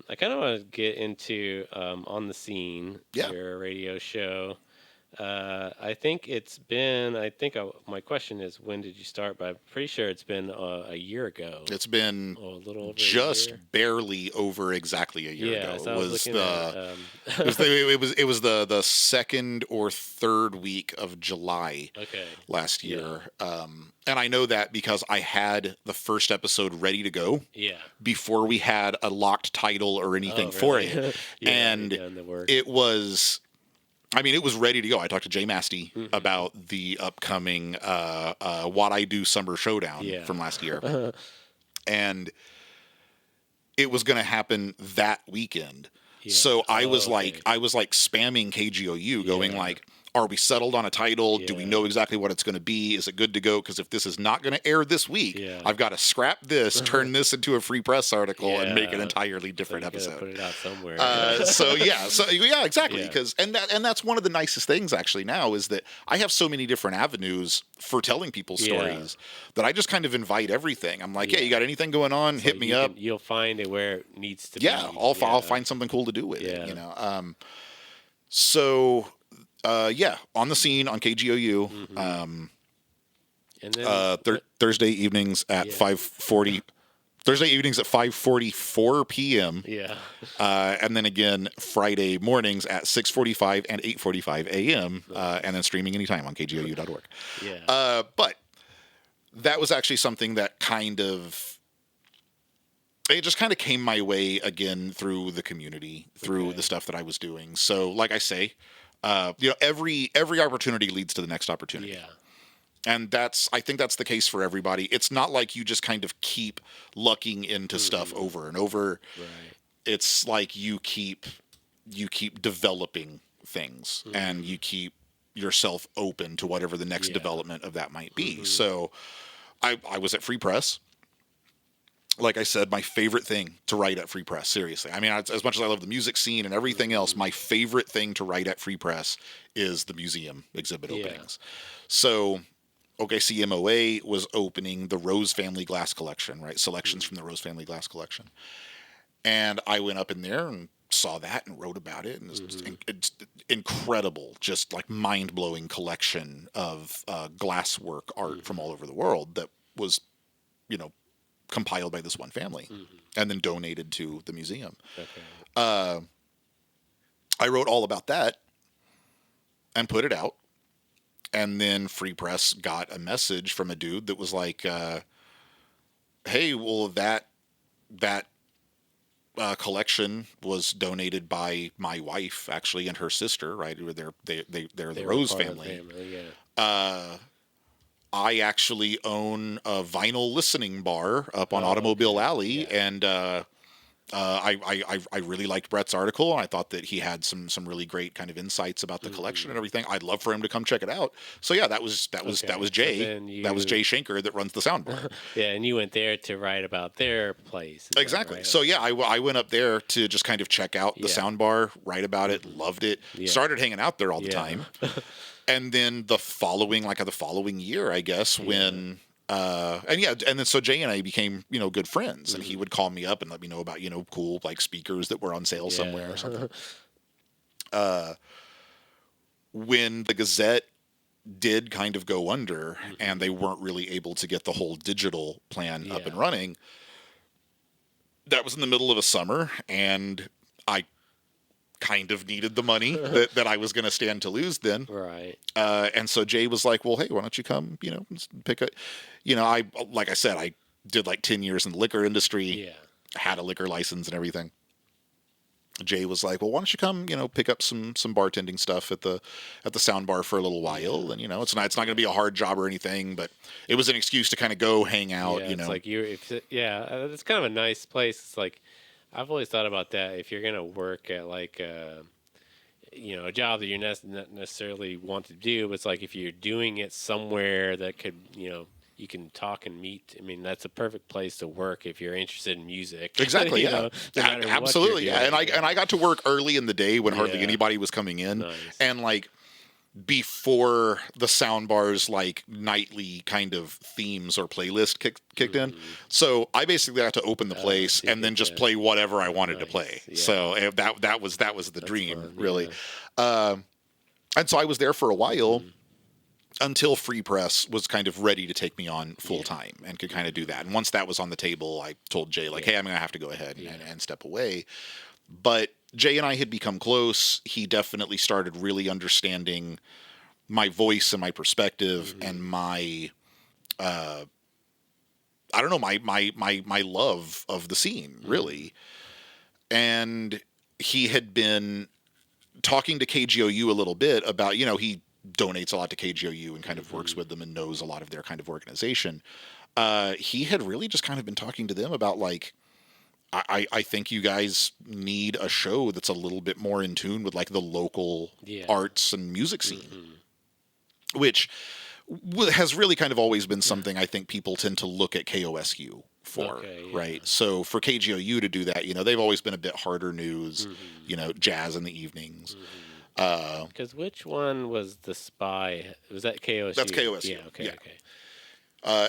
I kind of want to get into On the Scene, Yeah, your radio show. I think it's been. My question is, when did you start? But I'm pretty sure it's been a year ago. it's been Oh, a little over a year. just barely over exactly a year Yeah, ago. so I was looking at. It was the second or third week of July Okay. last Yeah. year. And I know that because I had the first episode ready to go Yeah. before we had a locked title or anything Oh, for really? it. You had already And done the work. it was, I mean, it was ready to go. I talked to Jay Masty Mhm. about the upcoming What I Do Summer Showdown Yeah. from last year. And it was going to happen that weekend. Yeah. So I was Oh, okay. like spamming KGOU going Yeah. like, are we settled on a title? Do we Yeah. know exactly what it's going to be? Is it good to go? Because if this is not going to air this week, Yeah. I've got to scrap this, turn this into a free press article, and make an Yeah. entirely So different you gotta episode. put it out somewhere. So yeah, exactly. Yeah. Because and that's one of the nicest things actually now is that I have so many different avenues for telling people Yeah. stories that I just kind of invite everything. I'm like, Yeah. hey, you got anything going on? So Hit me up. You'll find it where it needs to Yeah, be. I'll find something cool to do with Yeah. it. You know. Yeah, on the scene on KGOU. Mhm. And then Thursday evenings at Yeah. 5:40. Thursday evenings at 5:44 p.m. yeah. And then again Friday mornings at 6:45 and 8:45 a.m. And then streaming anytime on KGOU.org. Yeah. But that was actually something that it just kind of came my way again through the community, through Okay. the stuff that I was doing. So, like I say, every opportunity leads to the next opportunity. Yeah. And I think that's the case for everybody. It's not like you just kind of keep lucking into stuff over and over. Right. It's like you keep developing things and you keep yourself open to whatever the next Yeah. development of that might be. So I was at Free Press. Like I said, my favorite thing to write at Free Press, seriously. I mean, as much as I love the music scene and everything else, my favorite thing to write at Free Press is the museum exhibit Yeah. openings. So OKCMOA was opening the Rose Family Glass Collection, right? Selections from the Rose Family Glass Collection. And I went up in there and saw that and wrote about it. And it's incredible, just like mind-blowing collection of glasswork art from all over the world that was, compiled by this one family and then donated to the museum. Okay. I wrote all about that and put it out. And then Free Press got a message from a dude that was like, hey, well, that collection was donated by my wife, actually, and her sister, right? They're the Rose family. Yeah. I actually own a vinyl listening bar up on Automobile Alley, and I really liked Brett's article, and I thought that he had some really great kind of insights about the collection and everything. I'd love for him to come check it out. So yeah, that was Okay. Jay. So then That was Jay Schenker that runs the soundbar. Yeah, and you went there to write about their place. Is that Exactly. right? So yeah, I went up there to just kind of check out the Yeah. soundbar, write about it, loved it, Yeah. started hanging out there all the Yeah. time. And then the following year, I guess, when and then so Jay and I became, good friends, and he would call me up and let me know about, cool like speakers that were on sale somewhere or something. When the Gazette did kind of go under and they weren't really able to get the whole digital plan up and running, that was in the middle of a summer, and I kind of needed the money that I was going to stand to lose then. Right. And so Jay was like, well, hey, why don't you come, pick a, like I said, I did like 10 years in the liquor industry, Yeah. had a liquor license and everything. Jay was like, well, why don't you come, pick up some bartending stuff at the sound bar for a little while. And, it's not going to be a hard job or anything, but it was an excuse to kind of go hang out, Yeah, it's like it's kind of a nice place. It's like, I've always thought about that. If you're gonna work at like a job that you're not necessarily want to do, but it's like if you're doing it somewhere that could you can talk and meet. I mean, that's a perfect place to work if you're interested in music. Exactly. You Yeah. know, no matter what Absolutely. you're Yeah. doing. And I got to work early in the day when hardly Yeah. anybody was coming in, Nice. and like before the soundbar's like nightly kind of themes or playlist kicked in. So I basically had to open the place and then just play whatever I wanted to play. Yeah. So that was the dream, fun, really. yeah. And so I was there for a while until Free Press was kind of ready to take me on full time and could kind of do that. And once that was on the table, I told Jay, like, hey, I'm going to have to go ahead and step away. But Jay and I had become close. He definitely started really understanding my voice and my perspective and my, I don't know, my love of the scene, really. And he had been talking to KGOU a little bit about, he donates a lot to KGOU and kind of works with them and knows a lot of their kind of organization. He had really just kind of been talking to them about, like, I think you guys need a show that's a little bit more in tune with like the local arts and music scene, which has really kind of always been something I think people tend to look at KOSU for, right? So for KGOU to do that, they've always been a bit harder news, jazz in the evenings. Because which one was the spy? Was that KOSU? That's KOSU. Yeah. Okay.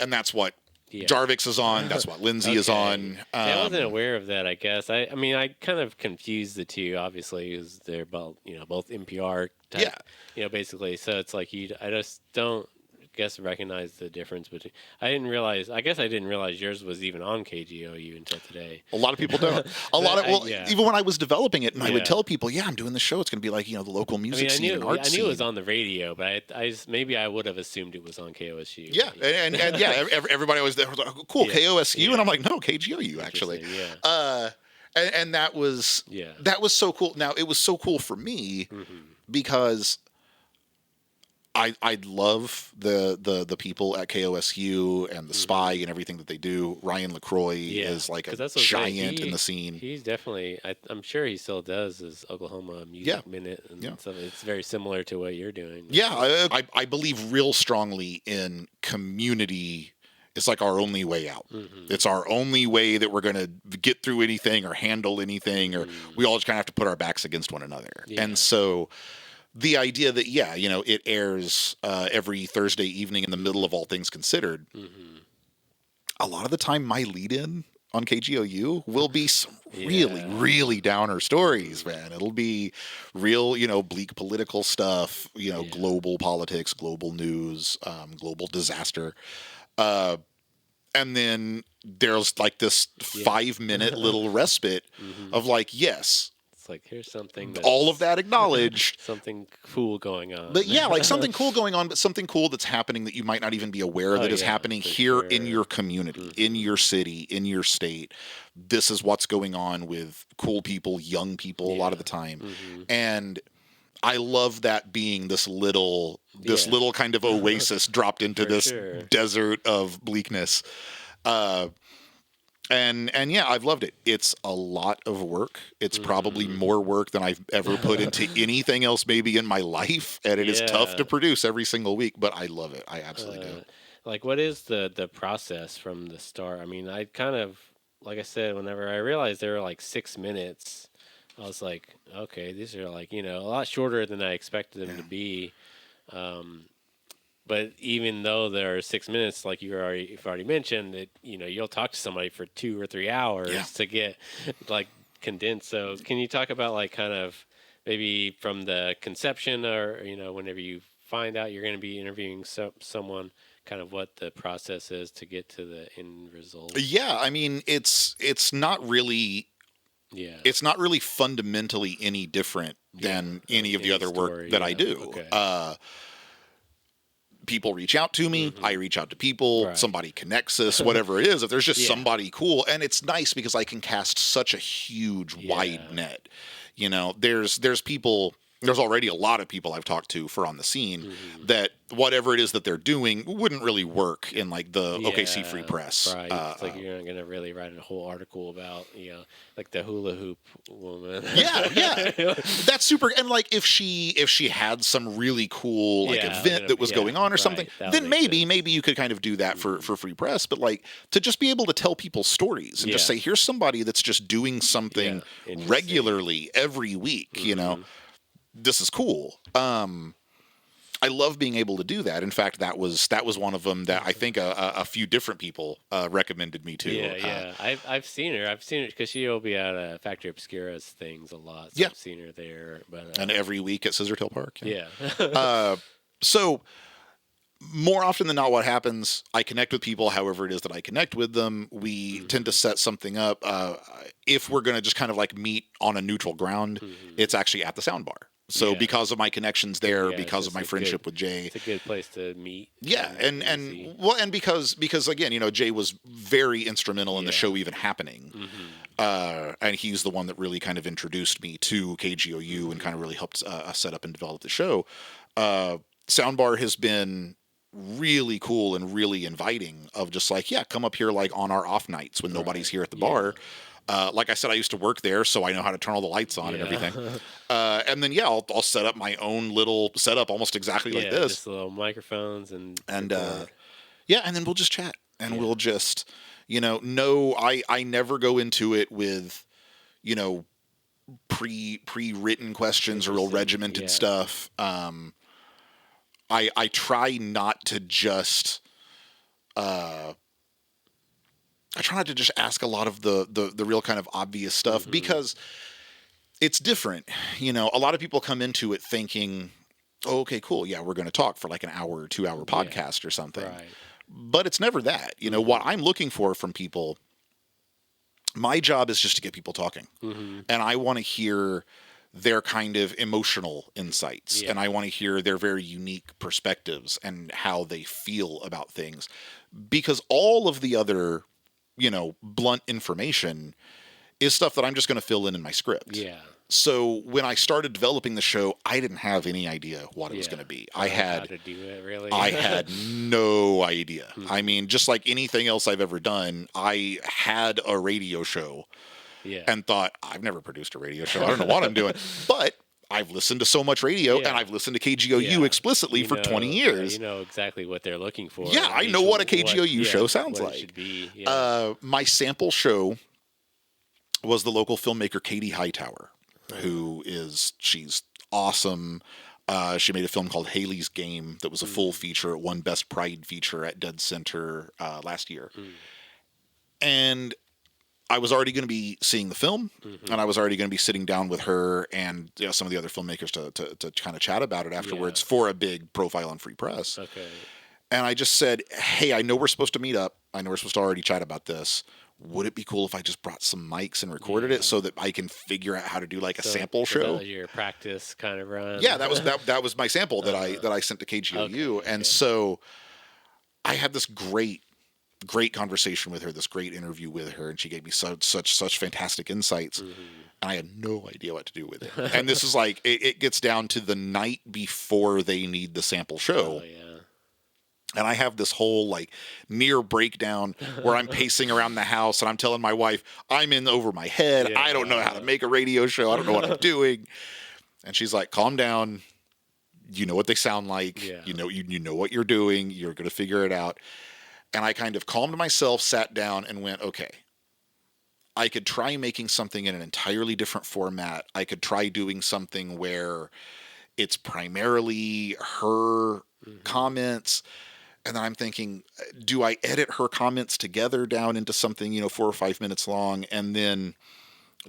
And that's what Jarvix is on. That's what Lindsay is on. I wasn't aware of that. I guess. I mean, I kind of confused the two. Obviously, because they're both NPR type. Yeah. Basically, so it's like I just don't recognize the difference between. I guess I didn't realize yours was even on KGOU until today. A lot of people don't. Even when I was developing it, and I would tell people, I'm doing the show. It's going to be like the local music scene and art scene. I knew it was on the radio, but I just, maybe I would have assumed it was on KOSU. Yeah, and everybody was there. Was like, cool, KOSU, and I'm like, no, KGOU actually. And that was so cool. Now it was so cool for me because I love the people at KOSU and the Spy and everything that they do. Ryan LaCroix is like a giant in the scene. He's definitely, I'm sure he still does his Oklahoma Music Minute. And so it's very similar to what you're doing. Yeah, I believe real strongly in community. It's like our only way out. It's our only way that we're going to get through anything or handle anything, or we all just kind of have to put our backs against one another. And so the idea that, it airs every Thursday evening in the middle of All Things Considered, a lot of the time my lead-in on KGOU will be some really, really downer stories, man. It'll be real, bleak political stuff, global politics, global news, global disaster. And then there's like this 5-minute little respite of like, yes, it's like, here's something all of that acknowledged. Something cool going on. But like something cool going on, but something cool that's happening that you might not even be aware that is happening here in your community, in your city, in your state. This is what's going on with cool people, young people a lot of the time. And I love that being this little kind of oasis dropped into this desert of bleakness. And I've loved it. It's a lot of work. It's probably more work than I've ever put into anything else maybe in my life. And it is tough to produce every single week, but I love it. I absolutely do. Like, what is the process from the start? I mean, I kind of, like I said, whenever I realized they were like 6 minutes, I was like, okay, these are like, a lot shorter than I expected them to be. But even though there are 6 minutes, like you've already mentioned, that you'll talk to somebody for 2 or 3 hours to get like condensed. So can you talk about like kind of maybe from the conception or whenever you find out you're going to be interviewing someone, kind of what the process is to get to the end result? Yeah, I mean it's not really. Yeah, it's not really fundamentally any different than any of the other work that I do. Okay. People reach out to me. I reach out to people. Somebody connects us, whatever it is. If there's just somebody cool, and it's nice because I can cast such a huge, wide net. There's people. There's already a lot of people I've talked to for on the scene that whatever it is that they're doing wouldn't really work in like the OKC Free Press. Right. It's like you're not going to really write a whole article about, like the hula hoop woman. Yeah. That's super. And like if she had some really cool like event that was going on or something, then maybe you could kind of do that for Free Press. But like to just be able to tell people stories and just say, here's somebody that's just doing something regularly every week, this is cool. I love being able to do that. In fact, that was one of them that I think a few different people recommended me to. Yeah. I've seen her. I've seen her because she'll be at Factory Obscura's things a lot. So Yeah. I've seen her there. But And every week at Scissortail Park. yeah. So more often than not, what happens, I connect with people however it is that I connect with them. We tend to set something up. If we're going to just kind of like meet on a neutral ground, it's actually at the sound bar. So because of my connections there, because of my friendship with Jay, it's a good place to meet. Yeah, and because again, Jay was very instrumental in the show even happening, and he's the one that really kind of introduced me to KGOU and kind of really helped set up and develop the show. Soundbar has been really cool and really inviting of just like, come up here like on our off nights when nobody's here at the bar. Like I said, I used to work there, so I know how to turn all the lights on and everything. And then, I'll set up my own little setup almost exactly like this. Just little microphones and and then we'll just chat and we'll just, I never go into it with, pre-written questions or real regimented stuff. I try not to just ask a lot of the real kind of obvious stuff because it's different. A lot of people come into it thinking, oh, okay, cool. Yeah, we're going to talk for like an hour or 2 hour podcast or something. Right. But it's never that. What I'm looking for from people, my job is just to get people talking. And I want to hear their kind of emotional insights, and I want to hear their very unique perspectives and how they feel about things, because all of the other, blunt information is stuff that I'm just going to fill in my script. Yeah. So when I started developing the show, I didn't have any idea what it was going to be. I had how to do it, really. I had no idea. I mean, just like anything else I've ever done, I had a radio show. And thought, I've never produced a radio show. I don't know what I'm doing. But I've listened to so much radio, and I've listened to KGOU explicitly for 20 years. You know exactly what they're looking for. Yeah, I know what a KGOU show sounds like. It should be. My sample show was the local filmmaker Katie Hightower, she's awesome. She made a film called Haley's Game that was a full feature. It won Best Pride feature at Dead Center last year. And I was already going to be seeing the film, and I was already going to be sitting down with her and some of the other filmmakers to kind of chat about it afterwards for a big profile on Free Press. Okay. And I just said, hey, I know we're supposed to meet up. I know we're supposed to already chat about this. Would it be cool if I just brought some mics and recorded it so that I can figure out how to do like a sample show? That was your practice kind of run. Yeah, that was my sample that I sent to KGOU. And so I had this great conversation with her, this great interview with her, and she gave me such fantastic insights, and I had no idea what to do with it. And this is like, it gets down to the night before they need the sample show. And I have this whole like near breakdown where I'm pacing around the house and I'm telling my wife, I'm in over my head. I don't know how to make a radio show. I don't know what I'm doing. And she's like, calm down. You know what they sound like. You know what you're doing. You're going to figure it out. And I kind of calmed myself, sat down, and went, okay, I could try making something in an entirely different format. I could try doing something where it's primarily her comments. And then I'm thinking, do I edit her comments together down into something, 4 or 5 minutes long? And then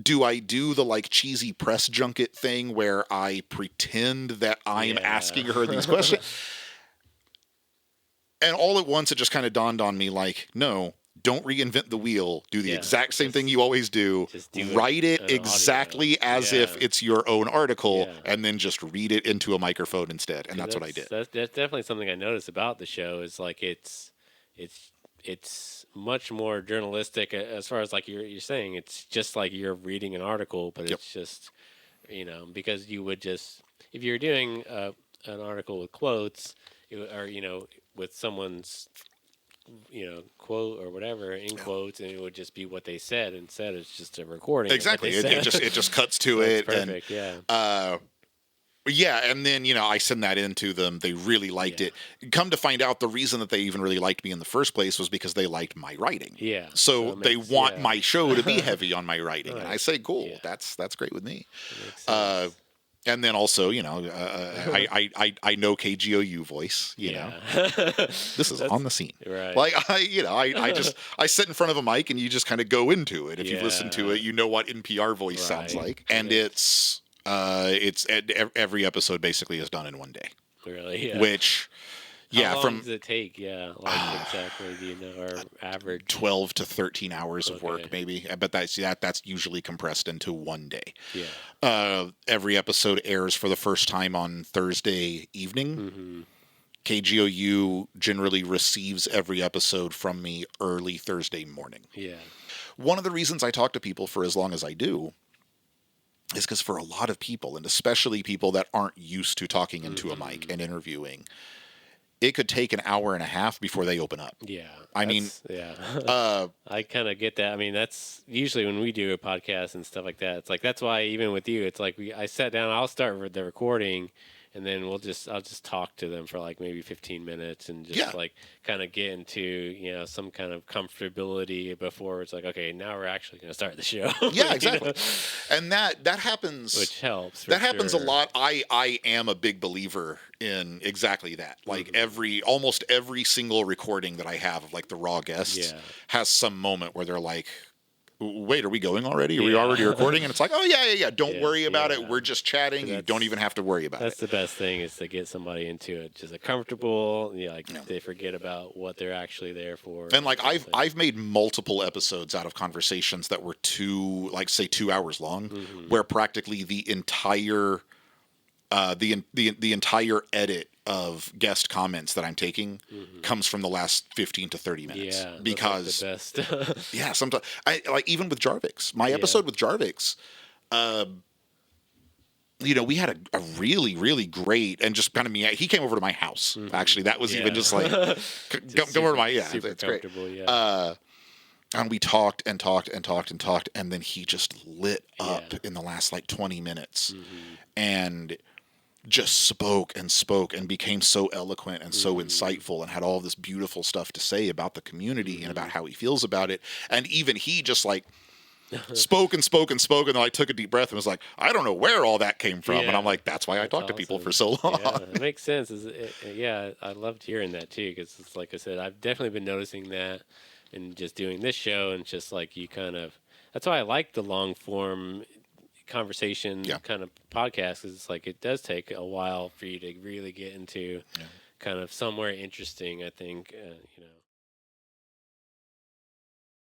do I do the like cheesy press junket thing where I pretend that I'm asking her these questions? And all at once, it just kind of dawned on me like, no, don't reinvent the wheel. Do the exact same thing you always do. Write it exactly as if it's your own article, and then just read it into a microphone instead. And that's what I did. That's definitely something I noticed about the show is like it's much more journalistic as far as like you're saying. It's just like you're reading an article, but it's just, because you would just, if you're doing an article with quotes or, with someone's, quote or whatever in quotes, and it would just be what they said. Instead, it's just a recording. Exactly. It just cuts to it. Perfect. And then, I send that in to them. They really liked it. Come to find out, the reason that they even really liked me in the first place was because they liked my writing. Yeah. So they want my show to be heavy on my writing. Right. And I say, cool, that's great with me. And then also, I know KGOU voice. This is on the scene. Right. Like I sit in front of a mic and you just kind of go into it. If you listen to it, you know what NPR voice sounds like, and it's every episode basically is done in one day. Really? Yeah. Which. How long does it take? Yeah, like exactly, do you know, or average? 12 to 13 hours of work, maybe. But that's usually compressed into one day. Yeah. Every episode airs for the first time on Thursday evening. Mm-hmm. KGOU generally receives every episode from me early Thursday morning. Yeah. One of the reasons I talk to people for as long as I do is because for a lot of people, and especially people that aren't used to talking into a mic and interviewing, it could take an hour and a half before they open up. Yeah. Yeah. I kind of get that. I mean, that's usually when we do a podcast and stuff like that. It's like, that's why even with you, it's like I sat down, I'll start the recording, and then I'll just talk to them for like maybe 15 minutes and just like kind of get into, some kind of comfortability before it's like, okay, now we're actually going to start the show. Yeah, exactly. And that happens. Which helps. That happens a lot. I am a big believer in exactly that. Like almost every single recording that I have of like the raw guests has some moment where they're like, wait, are we going already? Are we already recording? And it's like, oh, yeah. Don't worry about it. We're just chatting. You don't even have to worry about it. That's the best thing, is to get somebody into it. Just comfortable. They forget about what they're actually there for. And like I've made multiple episodes out of conversations that were 2 hours long, where practically the entire the entire edit of guest comments that I'm taking comes from the last 15 to 30 minutes. Yeah, because the best. yeah, sometimes even with Jarvix, my episode with Jarvix, we had a really, really great, and just kind of he came over to my house. Actually, that was even just like, come over to my, it's great. Yeah. And we talked and talked and talked and talked, and then he just lit up in the last 20 minutes, and just spoke and became so eloquent and so insightful, and had all this beautiful stuff to say about the community and about how he feels about it. And even he just spoke and spoke and spoke, and then I took a deep breath and was like, I don't know where all that came from. And I'm like, that's why I talked to people for so long. Yeah, it makes sense. I loved hearing that too, because it's like I said, I've definitely been noticing that, and just doing this show, and just like you that's why I like the long form conversation kind of podcast, because it's like it does take a while for you to really get into kind of somewhere interesting, I think,